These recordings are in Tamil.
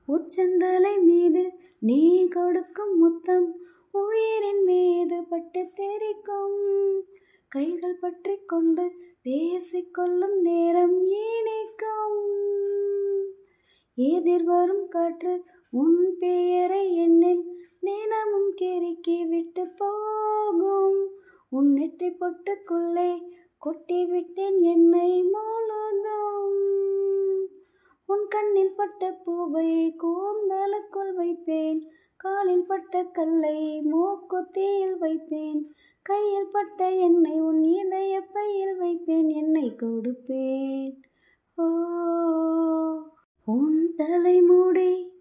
உச்சந்தலை மீது நீ கொடுக்கும் முத்தம் உயிரின் மீது பட்டு தெரிக்கும். கைகள் பற்றி கொண்டு பேசிக்கொள்ளும் நேரம் இனிக்கும். எதிர்வரும் காற்று உன் பெயரை எண்ணில் தினமும் கிறுக்கி விட்டு போகும். உன் நெற்றி பொட்டுக்குள்ளே கொட்டிவிட்டேன் என்னை முழுதும். உன் கண்ணில் பட்ட பூவை கூந்தலுக்குள் வைப்பேன். காலில் பட்ட கல்லை மூக்குத்தியில் வைப்பேன். கையில் பட்ட எண்ணெய் உன் இதய பையில் வைப்பேன். என்னை கொடுப்பேன். ஓ, உன் தலைமுடி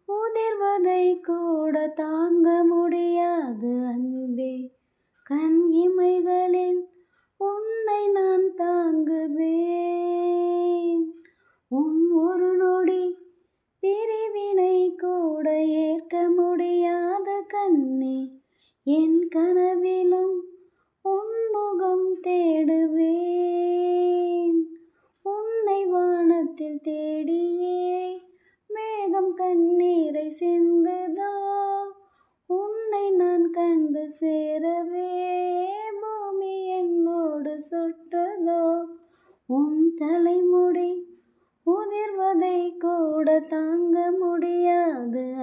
உதிர்வதை கூட தாங்க முடியாது அன்பே. கண் இமைகளில் உன்னை நான் தாங்குவேன். உன் ஒரு நொடி பிரிவினை கூட ஏற்க முடியாத கண்ணே. என் கனவிலும் உன் முகம் தேடுவேன். உன்னை வானத்தில் தேடியே மேகம் கண்ணீரை சிந்துதோ. உன்னை நான் கண்டு சேரவே பூமி என்னோடு சொட்டதோ. உன் தலைமுடி உதிர்வதை கூட தாங்க முடியாது